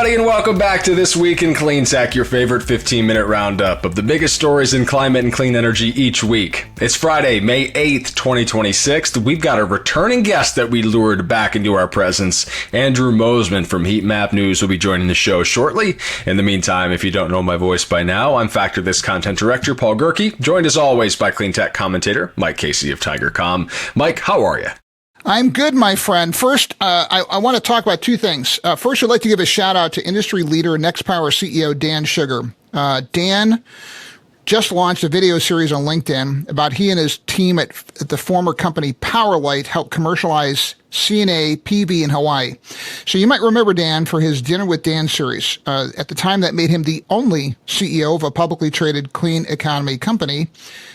everybody, and welcome back to This Week in Cleantech, your favorite 15-minute roundup of the biggest stories in climate and clean energy each week. It's Friday, May 8th, 2026. We've got a returning guest that we lured back into our presence. Andrew Moseman from Heatmap News will be joining the show shortly. In the meantime, if you don't know my voice by now, I'm Factor This content director Paul Gerke, joined as always by Cleantech commentator Mike Casey of Tigercomm. Mike, how are you? I'm good, my friend. First, I want to talk about two things. First, I'd like to give a shout out to industry leader, NextPower CEO Dan Sugar. Dan just launched a video series on LinkedIn about he and his team at the former company Powerlight helped commercialize CNA PV in Hawaii. So you might remember Dan for his Dinner with Dan series. At the time, that made him the only CEO of a publicly traded clean economy company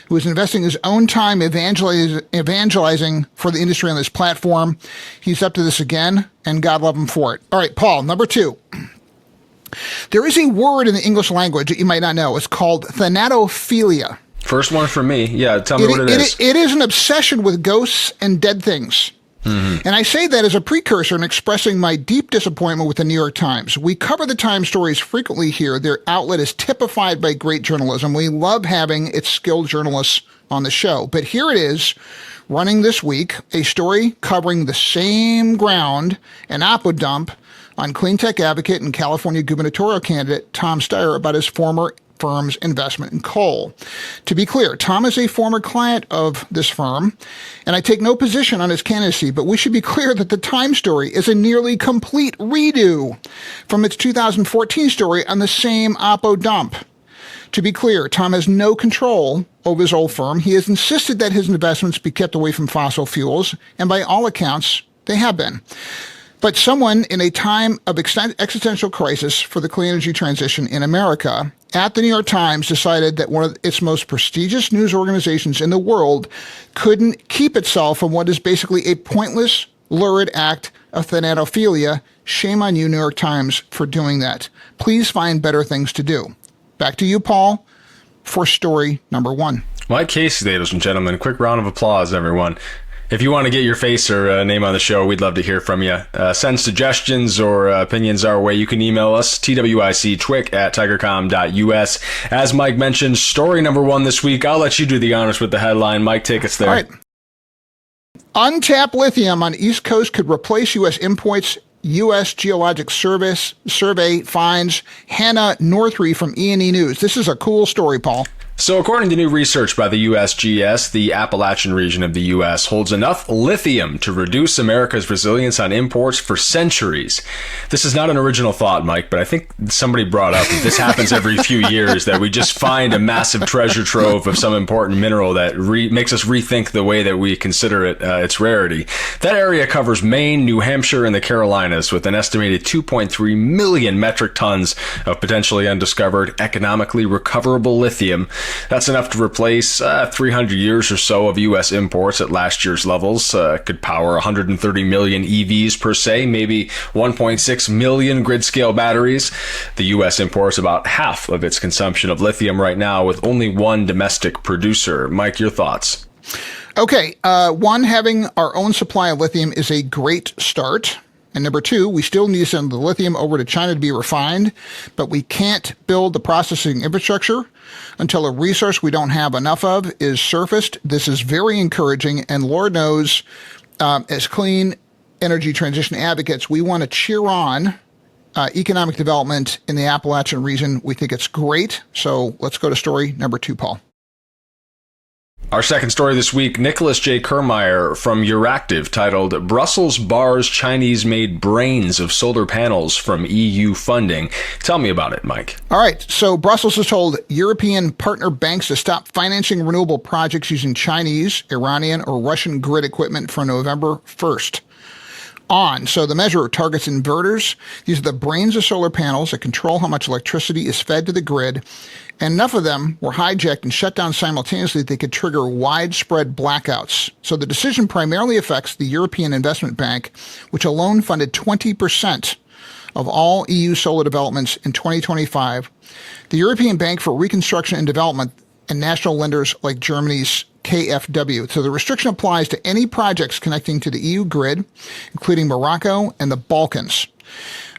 who was investing his own time evangelizing for the industry on this platform. He's up to this again, and God love him for it. All right, Paul, number two. There is a word in the English language that you might not know. It's called thanatophilia. First one for me. Yeah, tell me what it is. It is an obsession with ghosts and dead things. Mm-hmm. And I say that as a precursor in expressing my deep disappointment with the New York Times. We cover the Times stories frequently here. Their outlet is typified by great journalism. We love having its skilled journalists on the show. But here it is, running this week, a story covering the same ground, an oppo dump on Cleantech advocate and California gubernatorial candidate Tom Steyer about his former firm's investment in coal. To be clear, Tom is a former client of this firm, and I take no position on his candidacy, but we should be clear that the Time story is a nearly complete redo from its 2014 story on the same oppo dump. To be clear, Tom has no control over his old firm. He has insisted that his investments be kept away from fossil fuels, and by all accounts, they have been. But someone in a time of existential crisis for the clean energy transition in America at the New York Times decided that one of its most prestigious news organizations in the world couldn't keep itself from what is basically a pointless, lurid act of thanatophilia. Shame on you, New York Times, for doing that. Please find better things to do. Back to you, Paul, for story number one. Mike Casey, ladies and gentlemen. Quick round of applause, everyone. If you want to get your face or name on the show, we'd love to hear from you. Send suggestions or opinions our way. You can email us, twictwick@tigercomm.us. As Mike mentioned, story number one this week. I'll let you do the honors with the headline. Mike, take us there. All right. Untapped lithium on East Coast could replace U.S. imports. U.S. Geologic Survey finds. Hannah Northry from E&E News. This is a cool story, Paul. So according to new research by the USGS, the Appalachian region of the U.S. holds enough lithium to reduce America's resilience on imports for centuries. This is not an original thought, Mike, but I think somebody brought up that this happens every few years, that we just find a massive treasure trove of some important mineral that makes us rethink the way that we consider it, its rarity. That area covers Maine, New Hampshire, and the Carolinas, with an estimated 2.3 million metric tons of potentially undiscovered, economically recoverable lithium. That's enough to replace 300 years or so of U.S. imports at last year's levels. Could power 130 million EVs per se, maybe 1.6 million grid-scale batteries. The U.S. imports about half of its consumption of lithium right now, with only one domestic producer. Mike, your thoughts? Okay, one, having our own supply of lithium is a great start. And number two, we still need to send the lithium over to China to be refined, but we can't build the processing infrastructure until a resource we don't have enough of is surfaced. This is very encouraging, and Lord knows, as clean energy transition advocates, we want to cheer on economic development in the Appalachian region. We think it's great. So let's go to story number two, Paul. Our second story this week, Nicholas J. Kermeyer from Euractiv, titled Brussels Bars Chinese-Made Brains of Solar Panels from EU Funding. Tell me about it, Mike. All right. So Brussels has told European partner banks to stop financing renewable projects using Chinese, Iranian, or Russian grid equipment from November 1st. So the measure targets inverters. These are the brains of solar panels that control how much electricity is fed to the grid. And enough of them were hijacked and shut down simultaneously that they could trigger widespread blackouts. So the decision primarily affects the European Investment Bank, which alone funded 20% of all EU solar developments in 2025. The European Bank for Reconstruction and Development and national lenders like Germany's KfW. So the restriction applies to any projects connecting to the EU grid, including Morocco and the Balkans.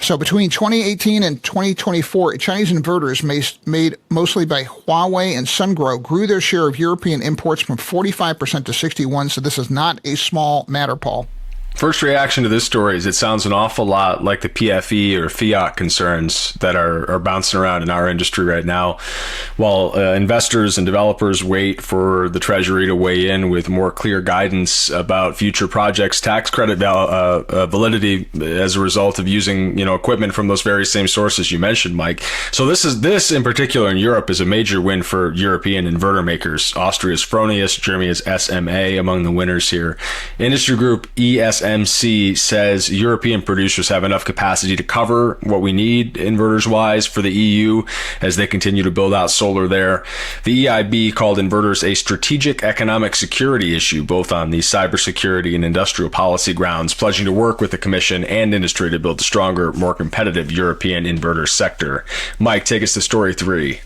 So between 2018 and 2024, Chinese inverters made mostly by Huawei and Sungrow grew their share of European imports from 45% to 61%. So this is not a small matter, Paul. First reaction to this story is it sounds an awful lot like the PFE or fiat concerns that are bouncing around in our industry right now. While investors and developers wait for the Treasury to weigh in with more clear guidance about future projects' tax credit validity as a result of using equipment from those very same sources you mentioned, Mike. So this in particular in Europe is a major win for European inverter makers. Austria's Fronius, Germany's SMA among the winners here. Industry group ESMC says European producers have enough capacity to cover what we need inverters-wise for the EU as they continue to build out solar there. The EIB called inverters a strategic economic security issue, both on the cybersecurity and industrial policy grounds, pledging to work with the Commission and industry to build a stronger, more competitive European inverter sector. Mike, take us to story 3.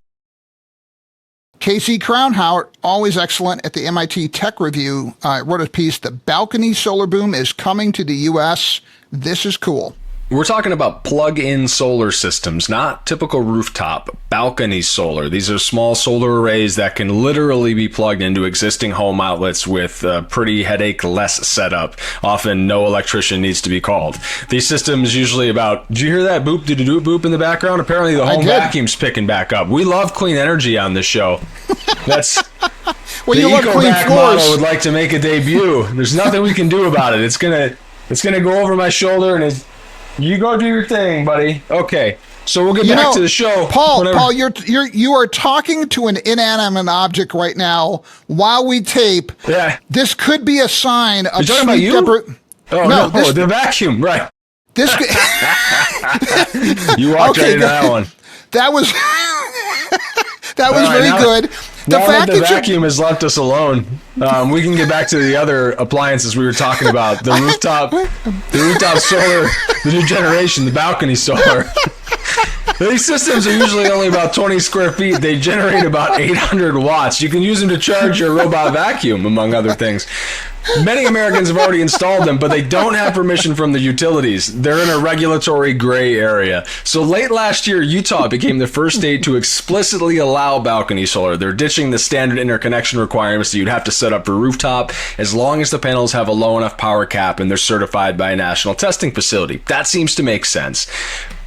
Casey Crownhauer, always excellent at the MIT Tech Review, wrote a piece, "The balcony solar boom is coming to the U.S. This is cool." We're talking about plug-in solar systems, not typical rooftop, balcony solar. These are small solar arrays that can literally be plugged into existing home outlets with pretty headache-less setup. Often no electrician needs to be called. These systems usually about, did you hear that boop, doo-doo boop in the background? Apparently the home vacuum's picking back up. We love clean energy on this show. That's... Well, the you love clean EcoVac floors. model would like to make a debut. There's nothing we can do about it. It's gonna go over my shoulder and you go do your thing, buddy. Okay, so we'll get back to the show. Paul, you are talking to an inanimate object right now while we tape. Yeah, this could be a sign of. You're talking about you? No, the vacuum, right? This. You walked right into that one. That was very good. The fact that the vacuum has left us alone, we can get back to the other appliances we were talking about. The rooftop solar, the new generation, the balcony solar. These systems are usually only about 20 square feet. They generate about 800 watts. You can use them to charge your robot vacuum, among other things. Many Americans have already installed them, but they don't have permission from the utilities. They're in a regulatory gray area. So late last year, Utah became the first state to explicitly allow balcony solar. They're ditching the standard interconnection requirements that you'd have to set up for rooftop as long as the panels have a low enough power cap and they're certified by a national testing facility. That seems to make sense.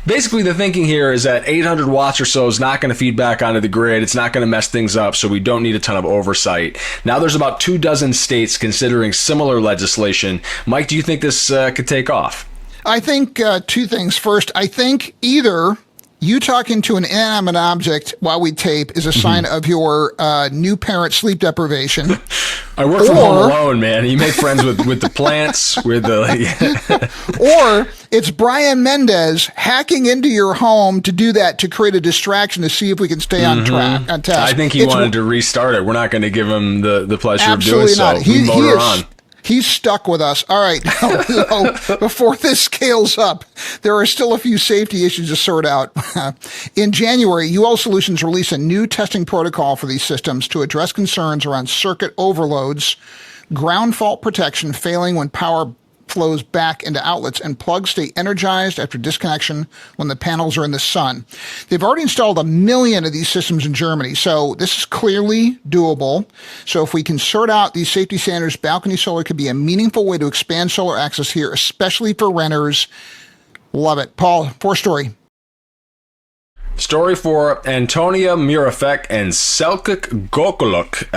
Basically, the thinking here is that 800 watts or so is not going to feed back onto the grid. It's not going to mess things up, so we don't need a ton of oversight. Now, there's about 24 states considering similar legislation. Mike, do you think this could take off? I think two things. First, I think either you talking to an inanimate object while we tape is a sign of your new parent sleep deprivation. I work from home alone, man. You make friends with the plants, with the... Or it's Brian Mendez hacking into your home to do that, to create a distraction to see if we can stay on track, on task. I think he wanted to restart it. We're not going to give him the pleasure of doing so. Absolutely not. He's stuck with us. All right. Now, before this scales up, there are still a few safety issues to sort out. In January, UL Solutions released a new testing protocol for these systems to address concerns around circuit overloads, ground fault protection failing when power flows back into outlets, and plugs stay energized after disconnection when the panels are in the sun. They've already installed 1 million of these systems in Germany, so this is clearly doable. So if we can sort out these safety standards, balcony solar could be a meaningful way to expand solar access here, especially for renters. Love it. Paul, fourth story. Story for Antonia Murafek and Selçuk Gökaluk.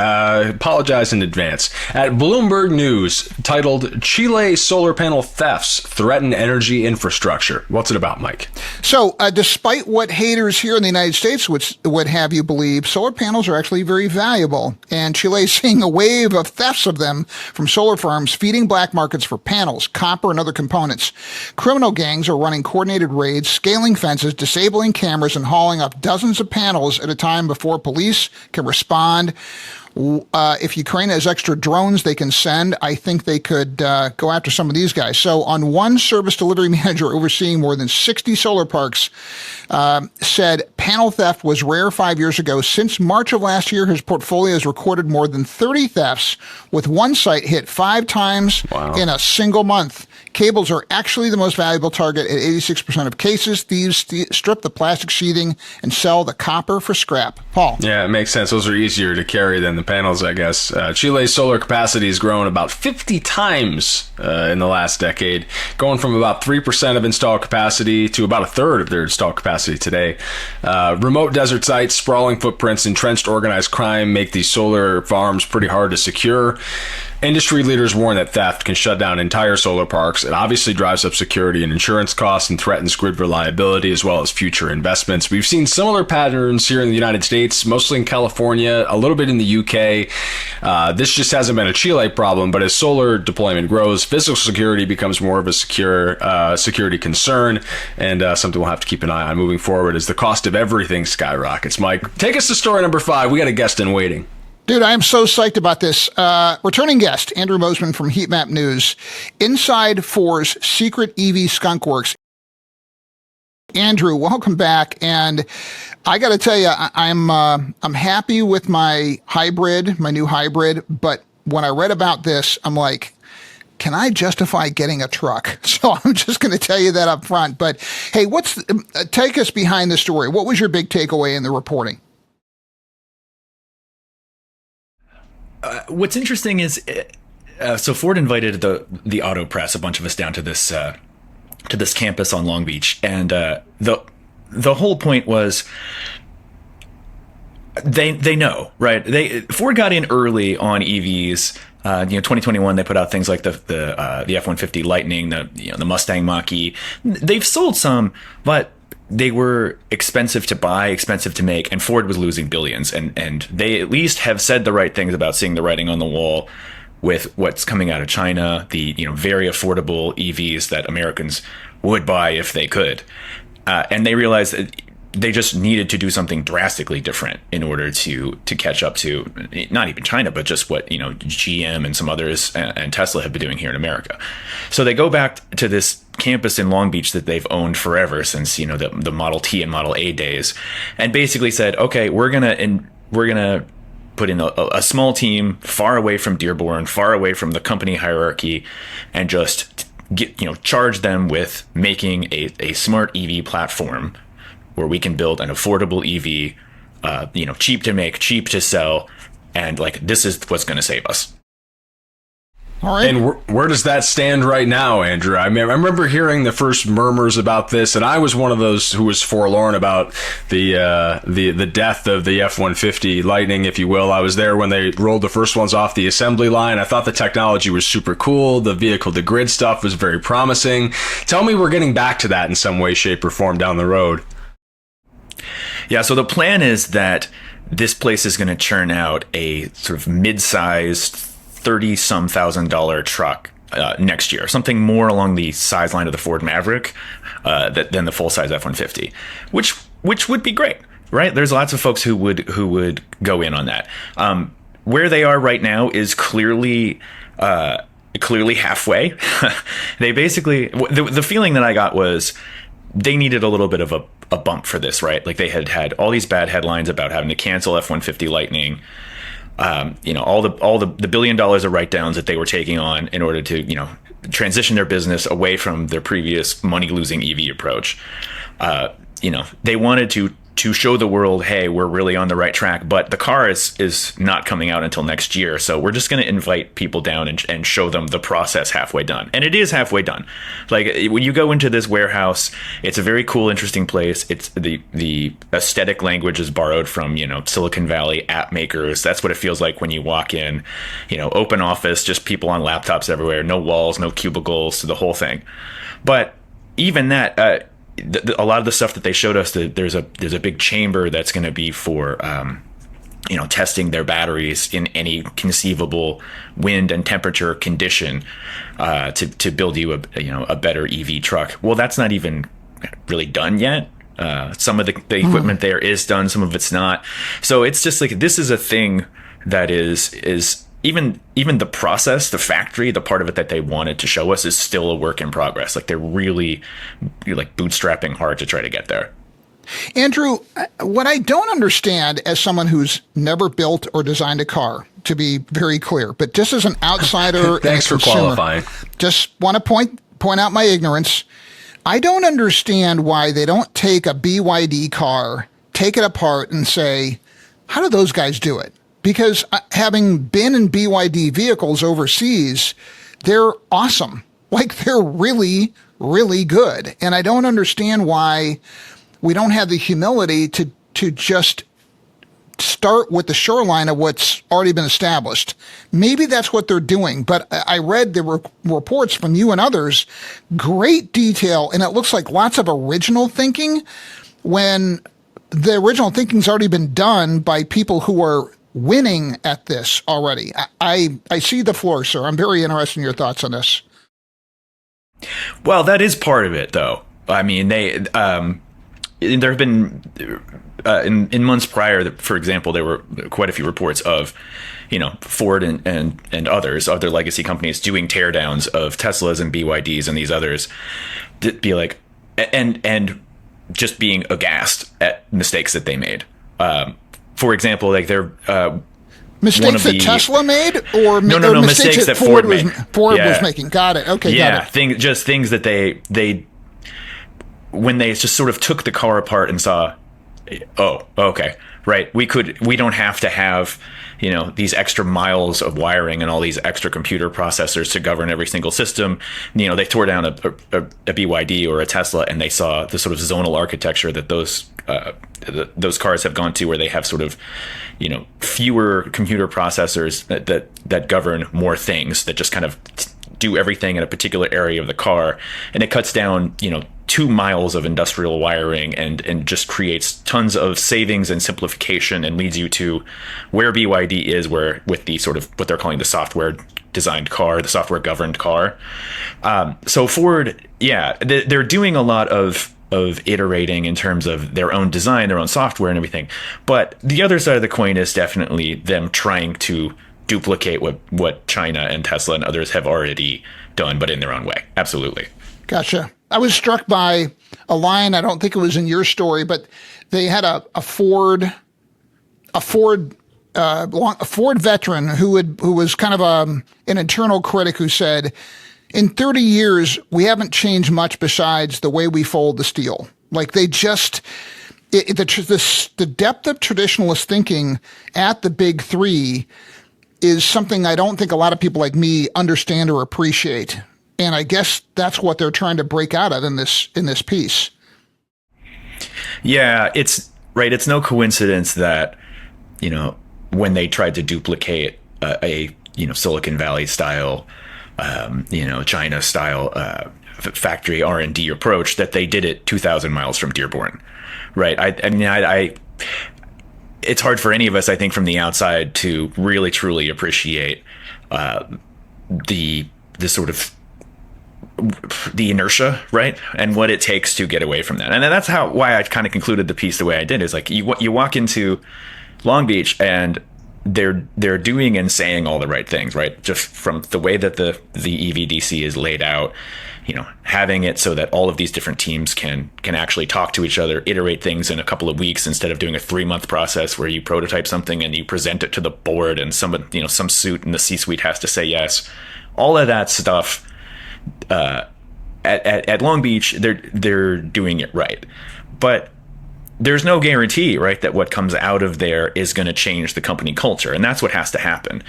Apologize in advance. At Bloomberg News, titled "Chile Solar Panel Thefts Threaten Energy Infrastructure." What's it about, Mike? So, despite what haters here in the United States would have you believe, solar panels are actually very valuable. And Chile is seeing a wave of thefts of them from solar firms feeding black markets for panels, copper, and other components. Criminal gangs are running coordinated raids, scaling fences, disabling cameras, and hauling off dozens of panels at a time before police can respond. If Ukraine has extra drones they can send, I think they could go after some of these guys. So on one service delivery manager overseeing more than 60 solar parks said panel theft was rare 5 years ago. Since March of last year, his portfolio has recorded more than 30 thefts, with one site hit 5 times in a single month. Cables are actually the most valuable target. At 86% of cases, thieves strip the plastic sheathing and sell the copper for scrap. Paul. Yeah, it makes sense. Those are easier to carry than the panels, I guess. Chile's solar capacity has grown about 50 times in the last decade, going from about 3% of installed capacity to about a third of their installed capacity today. Remote desert sites, sprawling footprints, entrenched organized crime make these solar farms pretty hard to secure. Industry leaders warn that theft can shut down entire solar parks. It obviously drives up security and insurance costs and threatens grid reliability as well as future investments. We've seen similar patterns here in the United States, mostly in California, a little bit in the UK. This just hasn't been a Chile problem, but as solar deployment grows, physical security becomes more of a security concern, and something we'll have to keep an eye on moving forward as the cost of everything skyrockets. Mike, take us to story number 5. We got a guest in waiting. Dude, I am so psyched about this. Returning guest, Andrew Moseman from Heatmap News, inside Ford's secret EV skunk works. Andrew, welcome back. And I got to tell you, I'm happy with my new hybrid. But when I read about this, I'm like, can I justify getting a truck? So I'm just going to tell you that up front. But hey, take us behind the story. What was your big takeaway in the reporting? What's interesting is, so Ford invited the auto press, a bunch of us, down to this campus on Long Beach, and the whole point was they know, right? Ford got in early on EVs. 2021 they put out things like the F-150 Lightning, the Mustang Mach-E. They've sold some, but they were expensive to buy, expensive to make, and Ford was losing billions. And they at least have said the right things about seeing the writing on the wall with what's coming out of China, the very affordable EVs that Americans would buy if they could. And they realized that they just needed to do something drastically different in order to catch up to not even China, but just what GM and some others and Tesla have been doing here in America. So they go back to this campus in Long Beach that they've owned forever since the Model T and Model A days, and basically said, okay, we're gonna put in a small team far away from Dearborn, far away from the company hierarchy, and just charge them with making a smart EV platform where we can build an affordable EV, cheap to make, cheap to sell, and this is what's going to save us. All right. And where does that stand right now, Andrew? I mean, I remember hearing the first murmurs about this, and I was one of those who was forlorn about the death of the F-150 Lightning, if you will. I was there when they rolled the first ones off the assembly line. I thought the technology was super cool. The vehicle-to-grid stuff was very promising. Tell me we're getting back to that in some way, shape, or form down the road. Yeah, so the plan is that this place is going to churn out a sort of mid-sized $30-some thousand truck next year, something more along the size line of the Ford Maverick than the full-size F-150, which would be great, right? There's lots of folks who would go in on that. Where they are right now is clearly halfway. They basically, the feeling that I got was they needed a little bit of a bump for this, right? They had all these bad headlines about having to cancel F-150 Lightning, all the $1 billion of write-downs that they were taking on in order to, transition their business away from their previous money-losing EV approach. They wanted to show the world, hey, we're really on the right track, but the car is not coming out until next year. So we're just going to invite people down and show them the process halfway done. And it is halfway done. When you go into this warehouse, it's a very cool, interesting place. It's the aesthetic language is borrowed from, Silicon Valley app makers. That's what it feels like when you walk in, open office, just people on laptops everywhere, no walls, no cubicles, the whole thing. But even that, a lot of the stuff that they showed us, there's a big chamber that's going to be for testing their batteries in any conceivable wind and temperature condition to build you a better EV truck. Well, that's not even really done yet. Some of the equipment there is done, some of it's not. So it's just this is a thing that is even the process, the factory, the part of it that they wanted to show us is still a work in progress. They're really bootstrapping hard to try to get there. Andrew, what I don't understand as someone who's never built or designed a car, to be very clear, but just as an outsider, thanks for qualifying. Just want to point point out my ignorance. I don't understand why they don't take a BYD car, take it apart and say, how do those guys do it? Because having been in BYD vehicles overseas, they're awesome. Like, they're really, really good. And I don't understand why we don't have the humility to just start with the shoreline of what's already been established. Maybe that's what they're doing, but I read the reports from you and others, great detail, and it looks like lots of original thinking when the original thinking's already been done by people who are winning at this already. I see the floor, sir. I'm very interested in your thoughts on this. Well, that is part of it, though. I mean, there have been in months prior, for example, there were quite a few reports of, Ford and others, other legacy companies doing teardowns of Teslas and BYDs and these others, be like, and just being aghast at mistakes that they made. For example, like they're mistakes that Tesla made, or no, mistakes that Ford made. Ford was making. Got it. Okay, yeah, got it. Just things that they when they just sort of took the car apart and saw, oh, okay, right, we don't have to have these extra miles of wiring and all these extra computer processors to govern every single system. They tore down a BYD or a Tesla, and they saw the sort of zonal architecture that those cars have gone to, where they have sort of fewer computer processors that govern more things, that just kind of do everything in a particular area of the car, and it cuts down 2 miles of industrial wiring and just creates tons of savings and simplification, and leads you to where BYD is, where with the sort of what they're calling the software designed car, the software governed car. So Ford, yeah, they're doing a lot of iterating in terms of their own design, their own software and everything. But the other side of the coin is definitely them trying to duplicate what China and Tesla and others have already done, but in their own way. Absolutely. Gotcha. I was struck by a line. I don't think it was in your story, but they had a Ford veteran who was kind of an internal critic who said, in 30 years, we haven't changed much besides the way we fold the steel. Like, they just, the depth of traditionalist thinking at the big three is something I don't think a lot of people like me understand or appreciate. And I guess that's what they're trying to break out of in this piece. Yeah, it's right. It's no coincidence that, when they tried to duplicate a Silicon Valley style, China style factory R&D approach, that they did it 2,000 miles from Dearborn, right? I mean, it's hard for any of us, I think, from the outside to really truly appreciate the sort of the inertia, right, and what it takes to get away from that. And that's why I kind of concluded the piece the way I did, is like you walk into Long Beach and they're doing and saying all the right things, right? Just from the way that the EVDC is laid out, having it so that all of these different teams can actually talk to each other, iterate things in a couple of weeks instead of doing a 3-month process where you prototype something and you present it to the board and some suit in the C-suite has to say yes. All of that stuff. At Long Beach, they're doing it right, but there's no guarantee, right, that what comes out of there is going to change the company culture, and that's what has to happen.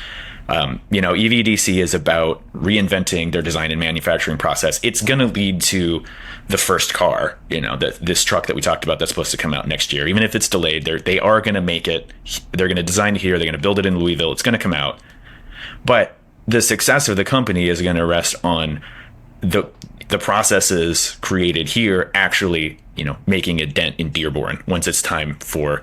EVDC is about reinventing their design and manufacturing process. It's going to lead to the first car, this truck that we talked about that's supposed to come out next year. Even if it's delayed, they are going to make it. They're going to design it here. They're going to build it in Louisville. It's going to come out, but the success of the company is going to rest on the processes created here actually, making a dent in Dearborn once it's time for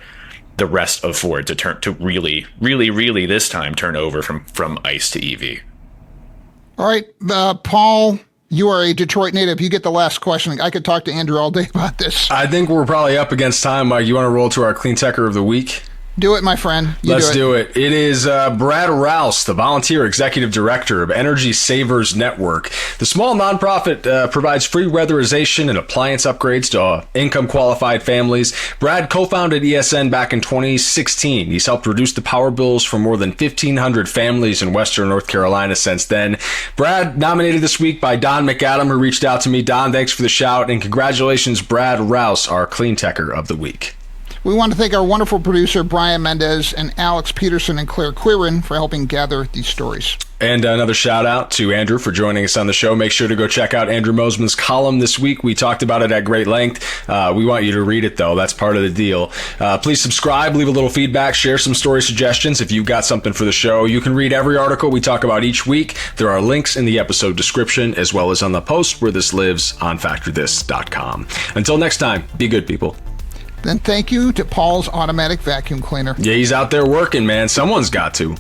the rest of Ford to really, really, really this time turn over from ICE to EV. All right, Paul, you are a Detroit native. You get the last question. I could talk to Andrew all day about this. I think we're probably up against time, Mike. You want to roll to our Cleantecher of the week? Do it, my friend. Let's do it. It is Brad Rouse, the volunteer executive director of Energy Savers Network. The small nonprofit provides free weatherization and appliance upgrades to income-qualified families. Brad co-founded ESN back in 2016. He's helped reduce the power bills for more than 1,500 families in Western North Carolina since then. Brad, nominated this week by Don McAdam, who reached out to me. Don, thanks for the shout, and congratulations, Brad Rouse, our Cleantecher of the week. We want to thank our wonderful producer, Brian Mendez, and Alex Peterson and Claire Quirin for helping gather these stories. And another shout out to Andrew for joining us on the show. Make sure to go check out Andrew Moseman's column this week. We talked about it at great length. We want you to read it, though. That's part of the deal. Please subscribe, leave a little feedback, share some story suggestions if you've got something for the show. You can read every article we talk about each week. There are links in the episode description as well as on the post where this lives on factorthis.com. Until next time, be good, people. Then thank you to Paul's automatic vacuum cleaner. Yeah, he's out there working, man. Someone's got to.